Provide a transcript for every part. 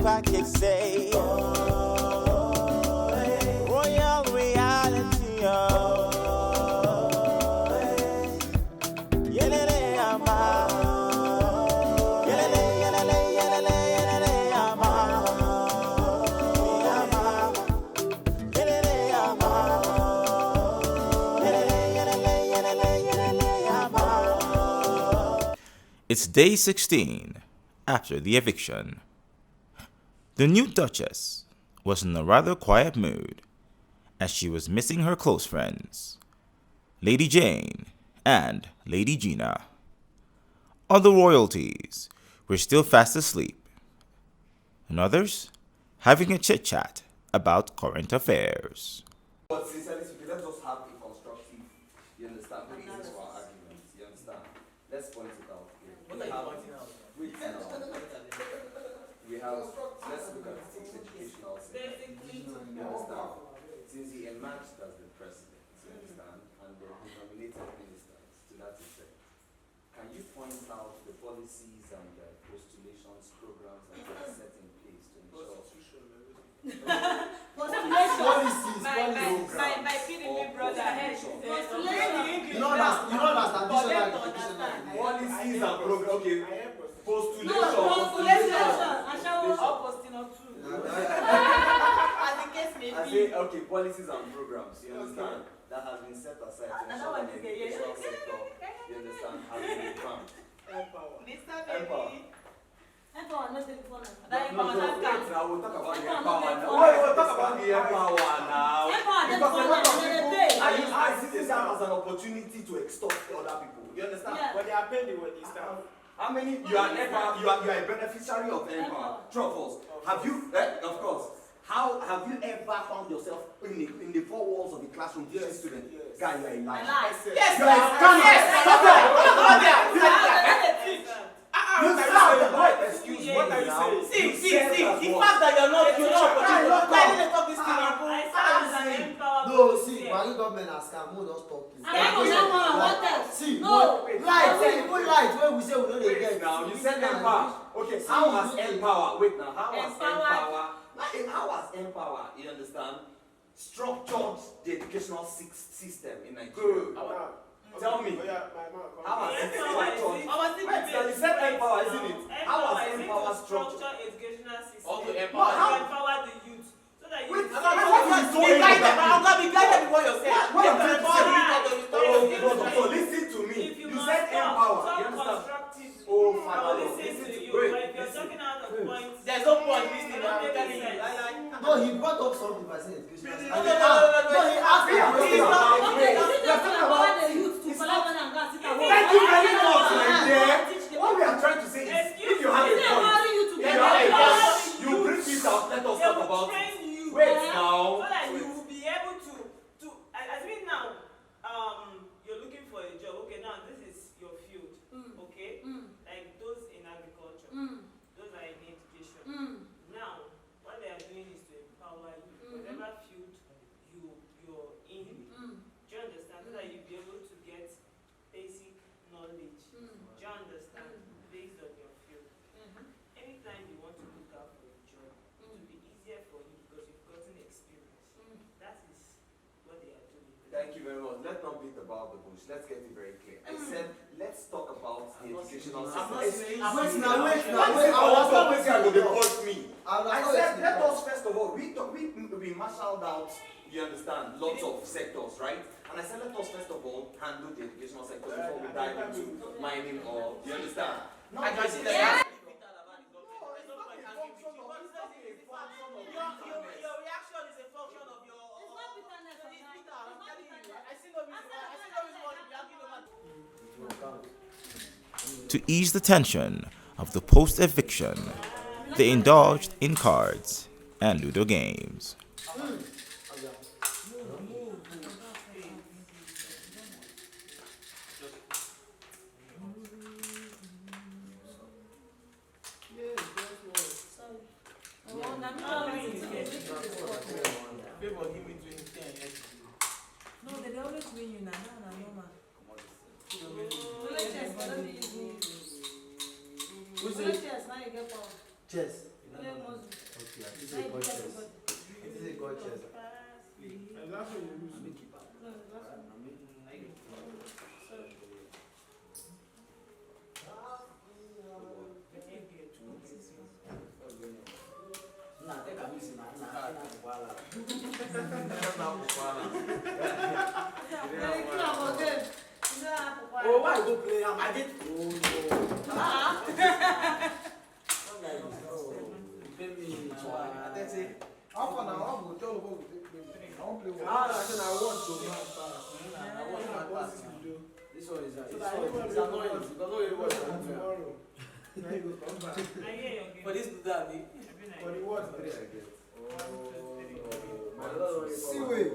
package say, Royal Reality, yelele ama, yelele yelele yelele yelele ama, yelele ama, yelele yelele yelele yelele ama. It's day 16 after the eviction. The new Duchess was in a rather quiet mood, as she was missing her close friends, Lady Jane and Lady Gina. Other royalties were still fast asleep, and others having a chit-chat about current affairs. But sincerely speaking, let's just have a constructive, you understand, basis for our arguments, you understand? Let's point it out. What are you pointing out? We have, let's look at the educational system. You understand? Since he emerged as the president, you understand, and then he nominated ministers to that effect, can you point out the policies and the postulations, programs that are set in place to ensure Policies, My PDP brother head You know that's traditional education. policies and programs? Okay, postulation. I say, okay, policies and programs, you understand, that has been set aside to ensure that the educational sector, you understand, has been reformed. Empower. No, wait, now we'll talk about the empower now. Wait, we'll talk about the empower now. Because a lot of people are using that as an opportunity to extort other people. You understand? But they are paid when they start. How many, you are empower, you are a beneficiary of empower. True of us. Have you, of course, how have you ever found yourself in the four walls of the classroom teaching students? Yes. Guy, you are a liar. Yes. You are a excuse me. What are you now. saying? See, the fact that you're not why did they talk this thing up? No, see, Mali government has come, we just talk. See, No. light, when we say we don't Wait get. now, you said empower. Okay, how has empower? Wait now, how has empower? How has empower? You understand? Structured the educational system in Nigeria. Tell me. How has it structured? Wait, now you said empower, isn't it? How has empower structured? Educational system. Also To empower. empower the youth. So that Wait, you what is so be guided before yourself. What I'm trying to say, If so listen to me. You said empower. You understand? Oh, Father, listen to you. wait. But if you're talking out of points, There's no point listening. Don't I'm make telling sense. you. No, he brought up something by saying education. No, He asked me a question. Thank you very much, my dear. What we are trying to say is, if you have a point, you bring it out. Let us they talk will about it. train you. Wait So now. that you will be able to as we now you're looking for a job. Okay, now this is your field. Okay? Like those in agriculture. Those are in education. Now, what they are doing is to empower you. Whatever field you're in, do you understand? So that you'll be able to get basic knowledge. Do you understand? Based on your field. Anytime you want to look out for a job, it will be easier for you because you've gotten experience. That is what they are doing. Thank you very much. Let's not beat about the bush. Let's get it very clear. I said, let's talk about the educational system. Wait, What is I going to report me? I said, let us. us first of all, we marshaled out, you understand, lots of sectors, right? And I said, let us first of all handle the educational sector before we dive into mining or, you understand? I can see that. Your reaction is a function of your. To ease the tension of the post-eviction, they indulged in cards and Ludo games. No, they always win you now. Chess. Okay, this is a God chest. This is a God chest. And that's when you lose. Oh, why you go play? I did. Oh no. How far now? How go tell about we play? I won't play one. I said I want to. This one is annoying because nobody watch Tomorrow. Now you go come back. For this to that, For the what? Three. see way.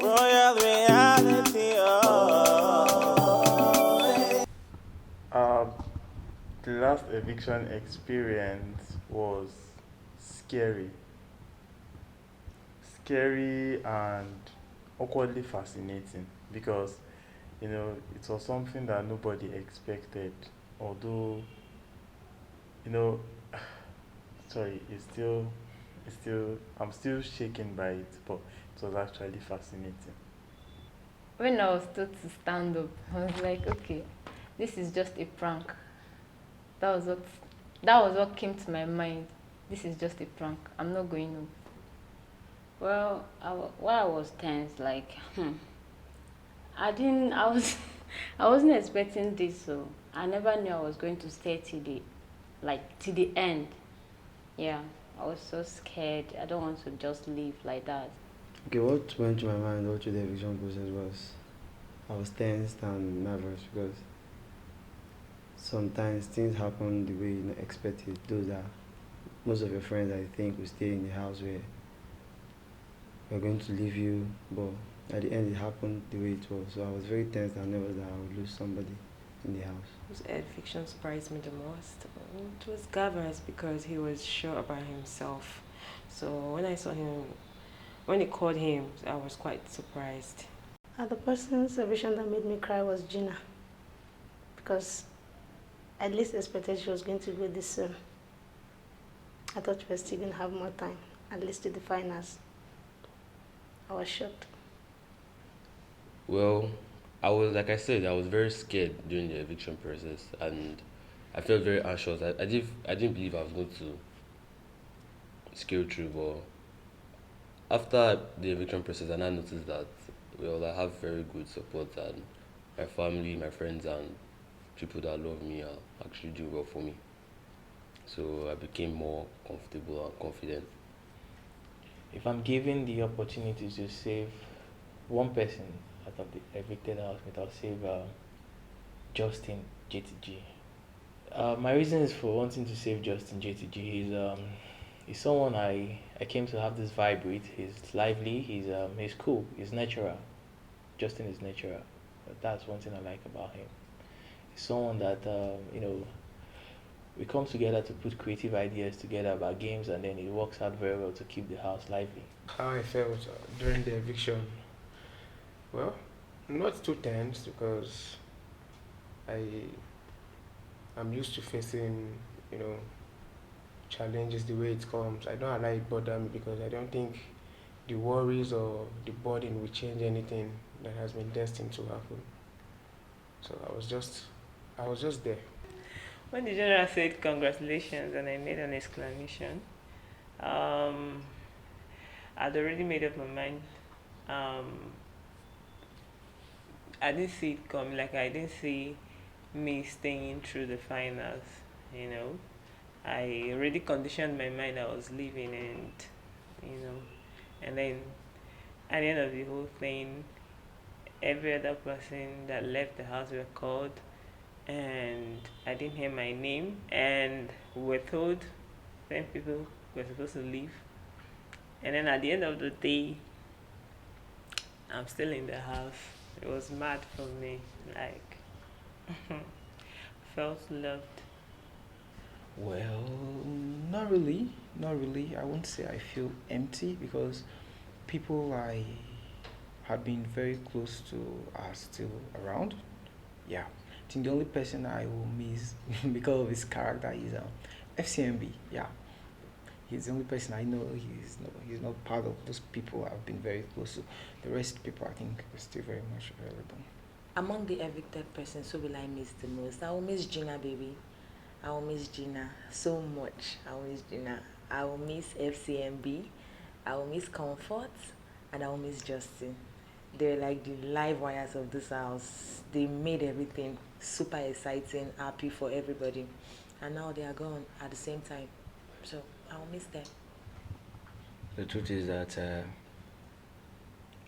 Royal reality. The last eviction experience was scary. Scary and awkwardly fascinating because, you know, it was something that nobody expected. Although, you know, sorry, I'm still shaken by it, but it was actually fascinating. When I was told to stand up, I was like, okay, this is just a prank. That was what came to my mind. This is just a prank. I'm not going up. Well, I was tense, like, I wasn't expecting this, so I never knew I was going to stay till the end. Yeah, I was so scared. I don't want to just leave like that. Okay, what went through my mind all through the eviction process was I was tensed and nervous because sometimes things happen the way you not expect it. Those are most of your friends I think will stay in the house where we're going to leave you, but at the end it happened the way it was. So I was very tense and nervous that I would lose somebody in the house. Whose eviction surprised me the most? It was Gavras because he was sure about himself. So when I saw him, when he called him, I was quite surprised. The person's eviction that made me cry was Gina, because I at least expected she was going to go this soon. I thought we were still going to have more time, at least to the finals. I was shocked. Well, I was very scared during the eviction process, and I felt very anxious. I didn't believe I was going to scale through, but after the eviction process, and I noticed that, well, I have very good support, and my family, my friends, and people that love me are actually doing well for me. So I became more comfortable and confident. If I'm given the opportunity to save one person out of the evicted housemate, I'll save Justin JTG. My reasons for wanting to save Justin JTG, he's someone I came to have this vibe with. He's lively, he's cool, he's natural. Justin is natural. That's one thing I like about him. He's someone that, we come together to put creative ideas together about games, and then it works out very well to keep the house lively. How I felt during the eviction? Well, not too tense because I'm used to facing, challenges the way it comes. I don't allow it bother me because I don't think the worries or the burden will change anything that has been destined to happen. So I was just there. When the general said congratulations and I made an exclamation, I'd already made up my mind. I didn't see it coming, like I didn't see me staying through the finals, I already conditioned my mind I was leaving, and then at the end of the whole thing, every other person that left the house were called, and I didn't hear my name, and we were told 10 people were supposed to leave, and then at the end of the day, I'm still in the house. It was mad for me, like felt loved. Well, not really. I won't say I feel empty because people I had been very close to are still around. Yeah, I think the only person I will miss because of his character is FCMB. Yeah, he's the only person I know. He's not part of those people I've been very close to. The rest people, I think, are still very much available. Among the evicted persons, who will I miss the most? I will miss Gina, baby. I will miss Gina so much. I will miss Gina. I will miss FCMB. I will miss Comfort. And I will miss Justin. They're like the live wires of this house. They made everything super exciting, happy for everybody. And now they are gone at the same time. So I will miss them. The truth is that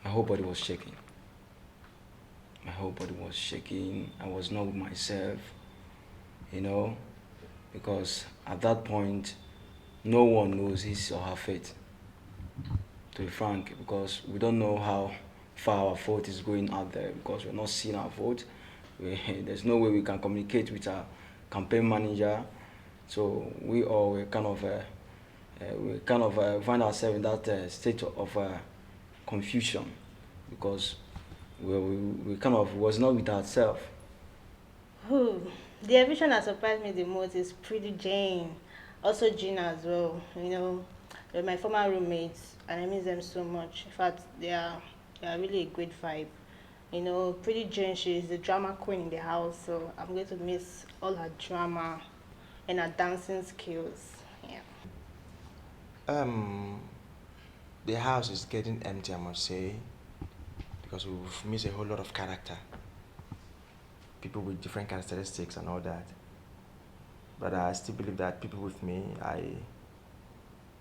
my whole body was shaking. My whole body was shaking. I was not with myself, you know, because at that point, no one knows his or her fate, to be frank, because we don't know how far our vote is going out there, because we're not seeing our vote. There's no way we can communicate with our campaign manager. So we all were kind of find ourselves in that state of confusion, because we kind of was not with ourselves. The eviction that surprised me the most is Pretty Jane, also Gina as well. You know, they're my former roommates, and I miss them so much. In fact, they are really a great vibe. You know, Pretty Jane, she's the drama queen in the house, so I'm going to miss all her drama and her dancing skills. Yeah. The house is getting empty, I must say, because we've missed a whole lot of character. People with different characteristics and all that. But I still believe that people with me,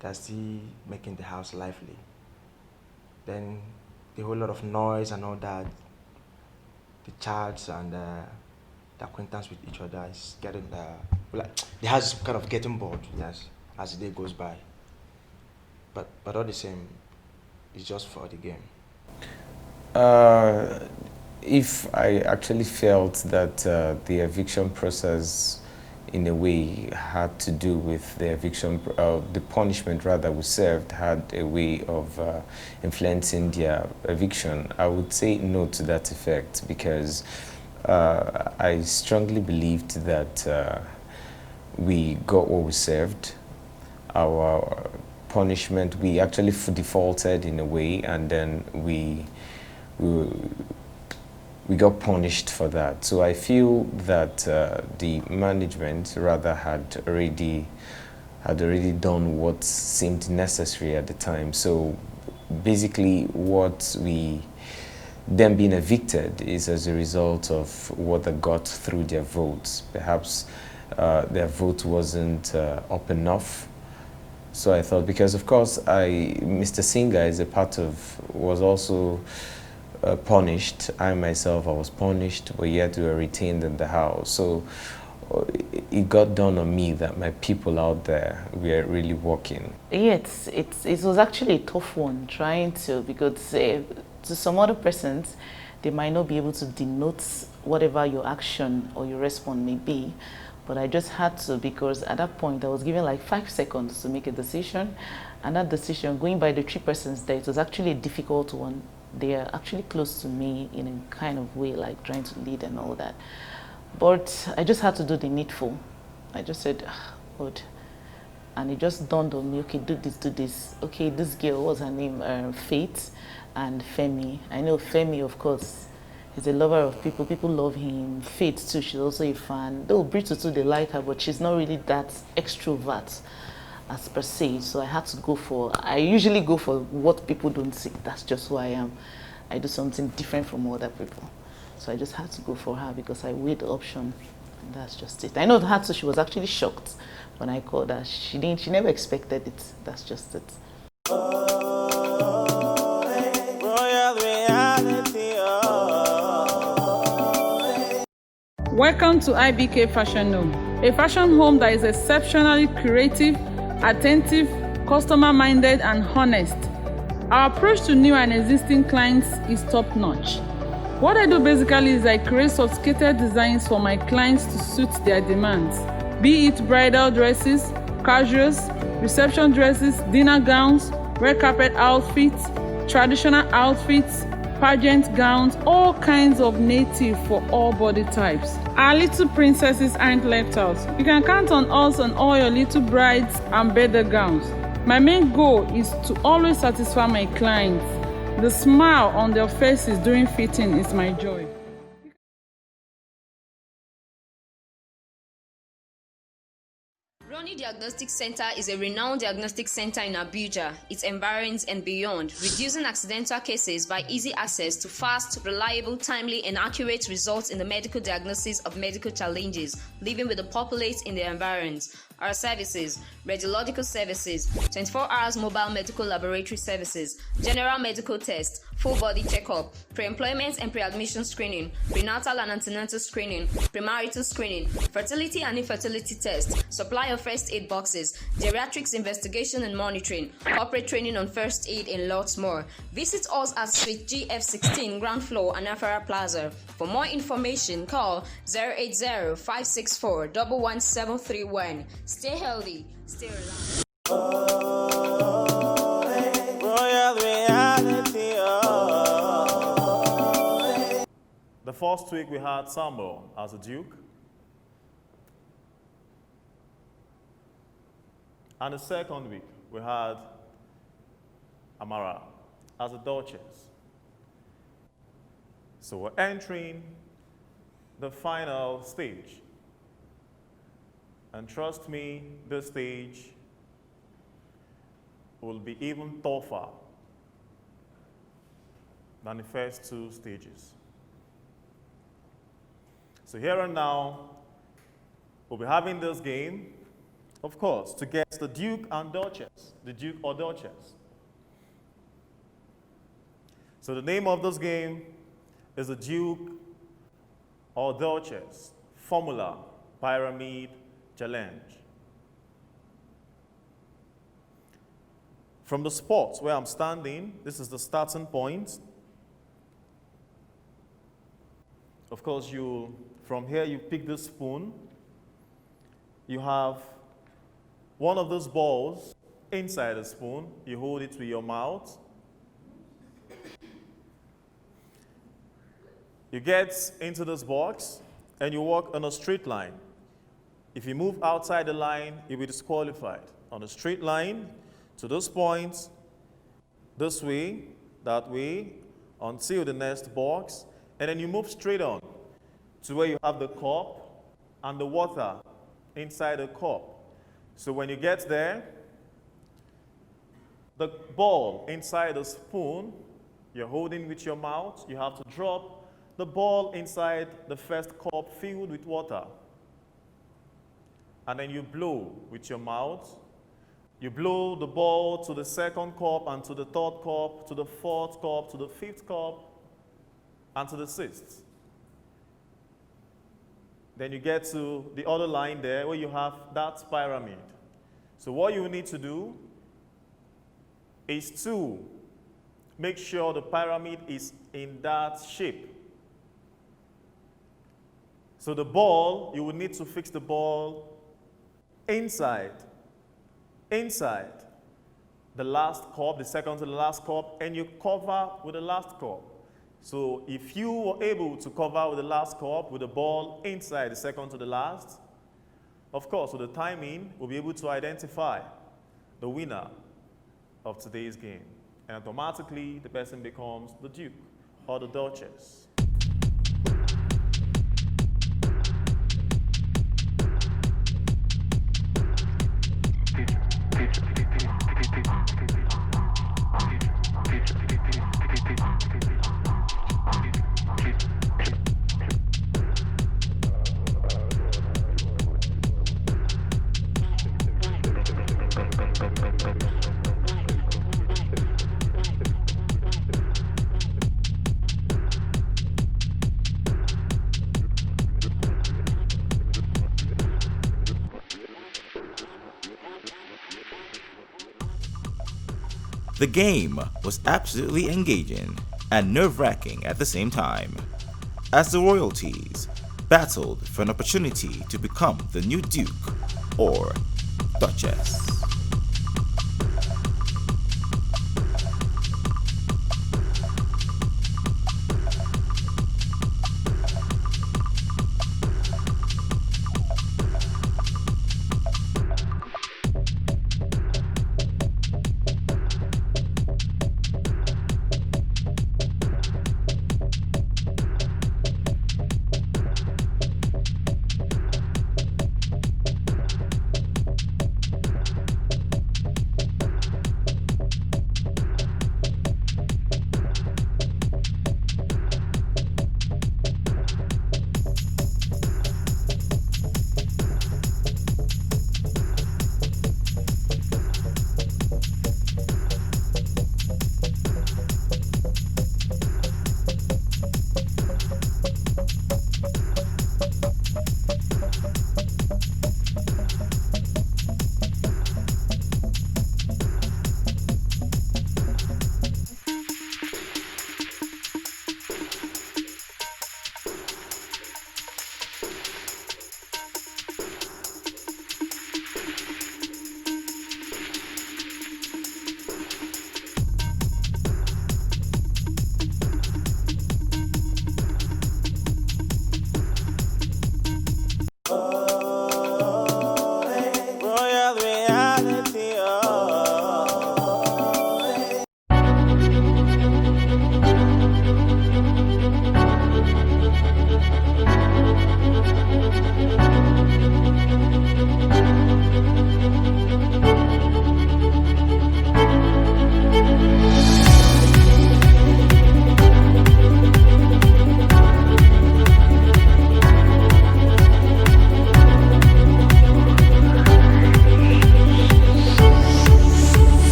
they're still making the house lively. Then the whole lot of noise and all that, the chats and the acquaintance with each other is getting, the house is kind of getting bored, yes, as the day goes by. But all the same, it's just for the game. If I actually felt that the eviction process in a way had to do with the eviction, the punishment rather we served had a way of influencing their eviction, I would say no to that effect, because I strongly believed that we got what we served. Our punishment, we actually defaulted in a way, and then we got punished for that. So I feel that the management rather had already done what seemed necessary at the time. So basically them being evicted is as a result of what they got through their votes. Perhaps their vote wasn't up enough. So I thought, because of course Mr. Singer was also punished. I myself, I was punished, but yet we were retained in the house. So it got dawned on me that my people out there were really working. Yeah, it was actually a tough one, trying to, because to some other persons, they might not be able to denote whatever your action or your response may be. But I just had to, because at that point I was given like 5 seconds to make a decision, and that decision, going by the 3 persons there, it was actually a difficult one. They are actually close to me in a kind of way, like trying to lead and all that. But I just had to do the needful. I just said, God. And it just dawned on me, okay, do this. Okay, this girl, what's her name? Faith and Femi. I know Femi, of course, is a lover of people. People love him. Faith too, she's also a fan. Though Brito too, they like her, but she's not really that extrovert as per se. So I had to I usually go for what people don't see. That's just who I am. I do something different from other people. So I just had to go for her because I weighed the option, and that's just it. I know she was actually shocked when I called her. She never expected it. That's just it. Welcome to IBK Fashion Home, a fashion home that is exceptionally creative, attentive, customer-minded, and honest. Our approach to new and existing clients is top-notch. What I do basically is I create sophisticated designs for my clients to suit their demands, be it bridal dresses, casuals, reception dresses, dinner gowns, red carpet outfits, traditional outfits, pageant gowns, all kinds of native for all body types. Our little princesses aren't left out. You can count on us on all your little brides and better gowns. My main goal is to always satisfy my clients. The smile on their faces during fitting is my joy. Ronnie Diagnostic Center is a renowned diagnostic center in Abuja, its environs and beyond, reducing accidental cases by easy access to fast, reliable, timely, and accurate results in the medical diagnosis of medical challenges living with the populace in their environs. Our services: radiological services, 24 hours mobile medical laboratory services, general medical tests, full body checkup, pre-employment and pre-admission screening, prenatal and antenatal screening, premarital screening, fertility and infertility tests, supply of first aid boxes, geriatrics investigation and monitoring, corporate training on first aid, and lots more. Visit us at Suite GF16, ground floor, Anafara Plaza. For more information, call 080-564-11731. Stay healthy, stay alive. The first week we had Sambo as a duke. And the second week we had Amara as a duchess. So we're entering the final stage. And trust me, this stage will be even tougher than the first two stages. So here and now, we'll be having this game, of course, to get the Duke and Duchess, the Duke or Duchess. So the name of this game is the Duke or Duchess Formula Pyramid Challenge. From the spot where I'm standing, this is the starting point. Of course, from here you pick this spoon. You have one of those balls inside the spoon. You hold it with your mouth. You get into this box and you walk on a straight line. If you move outside the line, you'll be disqualified. On a straight line, to this point, this way, that way, until the next box, and then you move straight on to where you have the cup and the water inside the cup. So when you get there, the ball inside the spoon, you're holding with your mouth, you have to drop the ball inside the first cup filled with water. And then you blow with your mouth. You blow the ball to the second cup and to the third cup, to the fourth cup, to the fifth cup, and to the sixth. Then you get to the other line there where you have that pyramid. So what you need to do is to make sure the pyramid is in that shape. So the ball, you will need to fix the ball inside the last cup, the second to the last cup, and you cover with the last cup. So if you were able to cover with the last cup with the ball inside the second to the last, of course, with the timing, we'll be able to identify the winner of today's game. And automatically, the person becomes the Duke or the Duchess. The game was absolutely engaging and nerve-wracking at the same time, as the royalties battled for an opportunity to become the new Duke or Duchess.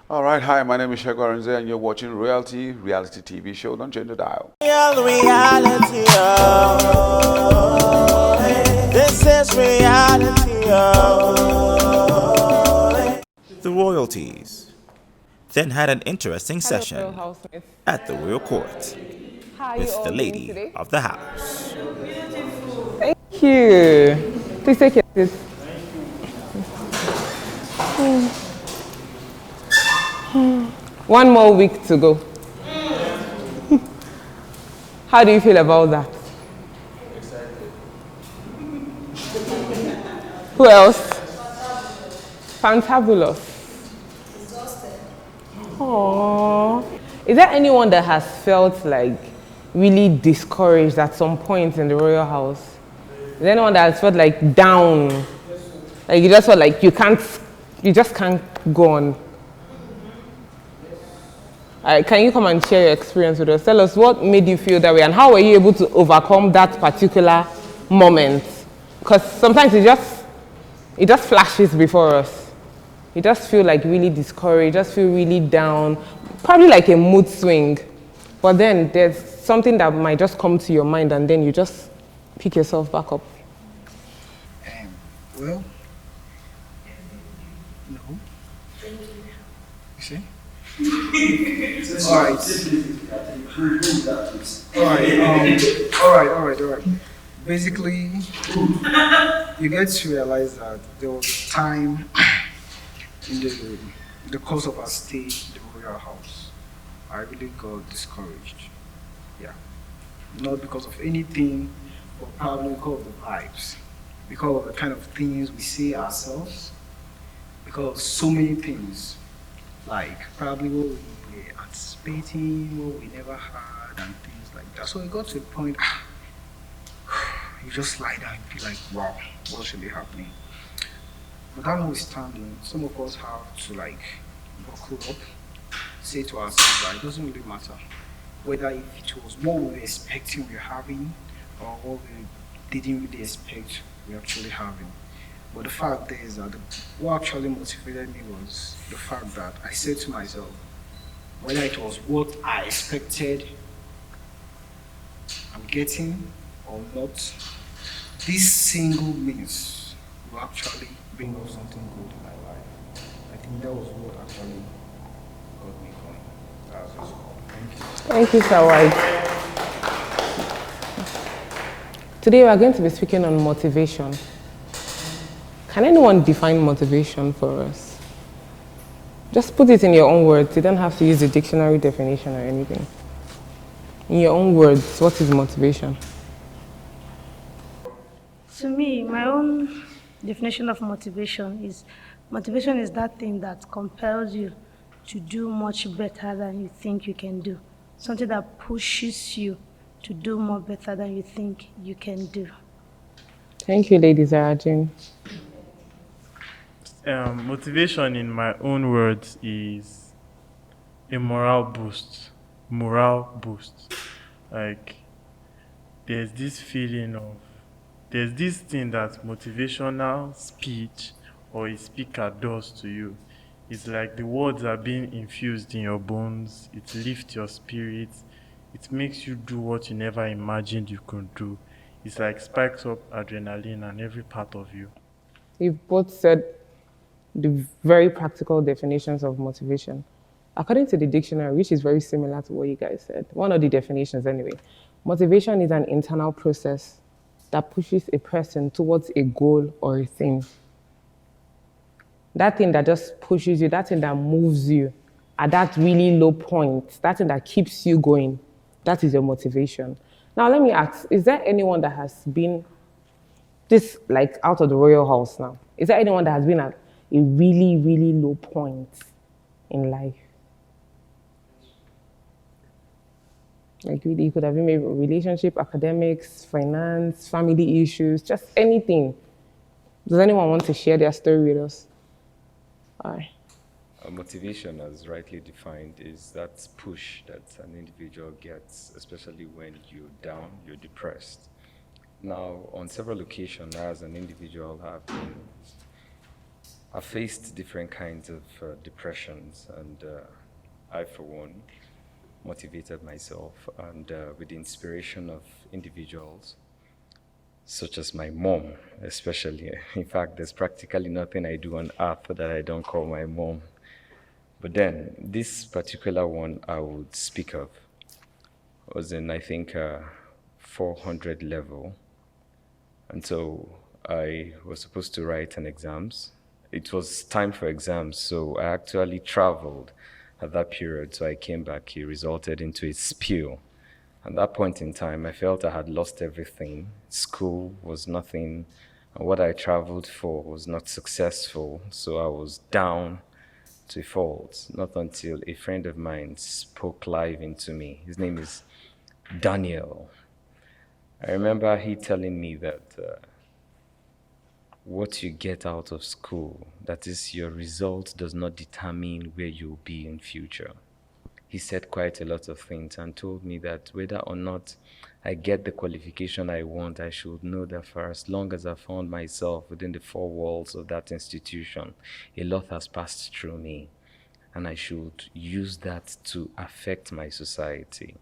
All right, hi, my name is Shego Arinze and you're watching reality TV show. Don't change the dial. Reality, this is reality, The royalties then had an interesting session at the royal court with the lady of the house. Thank you. Please take your seat. One more week to go. How do you feel about that? Excited. Who else? Fantabulous. Exhausted. Aww. Is there anyone that has felt like really discouraged at some point in the royal house? Is there anyone that has felt like down? Like you just felt like you just can't go on? Can you come and share your experience with us? Tell us what made you feel that way and how were you able to overcome that particular moment? Because sometimes it just flashes before us. You just feel like really discouraged, just feel really down, probably like a mood swing. But then there's something that might just come to your mind and then you just pick yourself back up. Well, no. You see? All right. Basically, you get to realize that there was a time in the course of our stay in the royal house, I really got discouraged. Yeah. Not because of anything, but probably because of the vibes. Because of the kind of things we say ourselves. Because of so many things. Like probably what we were anticipating, what we never had, and things like that. So it got to a point, you just lie down and be like, wow, what should be happening? But that notwithstanding, some of us have to like buckle up, say to ourselves that it doesn't really matter whether if it was what we were expecting we're having or what we didn't really expect we're actually having. But the fact is that what actually motivated me was the fact that I said to myself, whether it was what I expected I'm getting or not, this single means will actually bring up something good in my life. I think that was what actually got me going. That was just all. Thank you, Sawai. Today we are going to be speaking on motivation. Can anyone define motivation for us? Just put it in your own words. You don't have to use a dictionary definition or anything. In your own words, what is motivation? To me, my own definition of motivation is that thing that compels you to do much better than you think you can do. Something that pushes you to do more better than you think you can do. Thank you, Lady Zarajin. Motivation, in my own words, is a morale boost. Like, there's this thing that motivational speech or a speaker does to you. It's like the words are being infused in your bones. It lifts your spirits. It makes you do what you never imagined you could do. It's like spikes up adrenaline and every part of you. You've both said the very practical definitions of motivation. According to the dictionary, which is very similar to what you guys said, one of the definitions anyway, motivation is an internal process that pushes a person towards a goal or a thing. That thing that just pushes you, that thing that moves you at that really low point, that thing that keeps you going, that is your motivation. Now let me ask, is there anyone that has been this like out of the royal house now? Is there anyone that has been at a really, really low point in life? Like really, it could have been maybe a relationship, academics, finance, family issues, just anything. Does anyone want to share their story with us? All right. Motivation, as rightly defined, is that push that an individual gets, especially when you're down, you're depressed. Now, on several occasions, as an individual, I've faced different kinds of depressions, and I, for one, motivated myself, and with the inspiration of individuals, such as my mom, especially. In fact, there's practically nothing I do on earth that I don't call my mom. But then, this particular one I would speak of was in, I think, 400 level. And so I was supposed to write an exams. It was time for exams, so I actually traveled at that period. So I came back, it resulted into a spill. At that point in time, I felt I had lost everything. School was nothing, and what I traveled for was not successful, so I was down to a fault. Not until a friend of mine spoke live into me. His name is Daniel. I remember he telling me that what you get out of school, that is, your result does not determine where you'll be in future. He said quite a lot of things and told me that whether or not I get the qualification I want, I should know that for as long as I found myself within the four walls of that institution, a lot has passed through me, and I should use that to affect my society.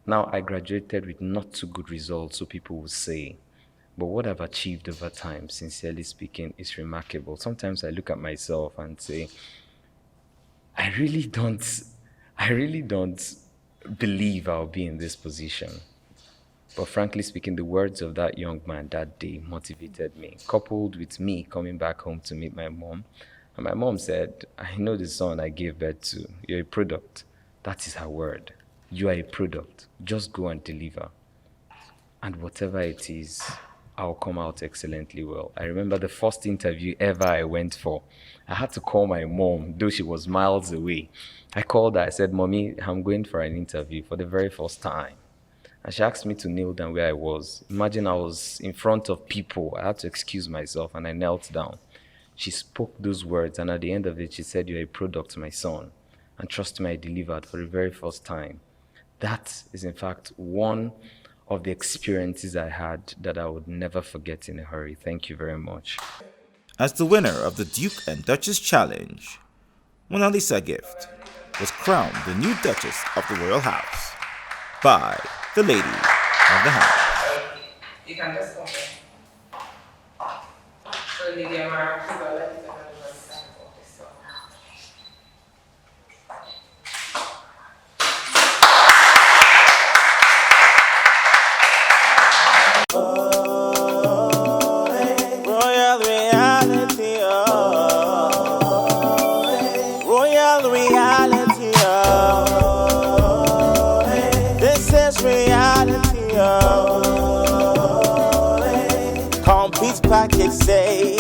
Now, I graduated with not too good results, so people will say, but what I've achieved over time, sincerely speaking, is remarkable. Sometimes I look at myself and say, I really don't believe I'll be in this position. But frankly speaking, the words of that young man that day motivated me, coupled with me coming back home to meet my mom. And my mom said, I know the son I gave birth to. You're a product. That is her word. You are a product. Just go and deliver. And whatever it is, I'll come out excellently well. I remember the first interview ever I went for. I had to call my mom, though she was miles away. I called her. I said, Mommy, I'm going for an interview for the very first time. And she asked me to kneel down where I was. Imagine I was in front of people. I had to excuse myself, and I knelt down. She spoke those words, and at the end of it, she said, you're a product, my son. And trust me, I delivered for the very first time. That is, in fact, one of the experiences I had that I would never forget in a hurry. Thank you very much. As the winner of the Duke and Duchess Challenge, Mona Lisa Gift was crowned the new Duchess of the Royal House by the Lady of the House. You can just come in. So, Lady Amara, please allow me to have a sign of this song. Royal reality, royal reality, this is reality, complete package say.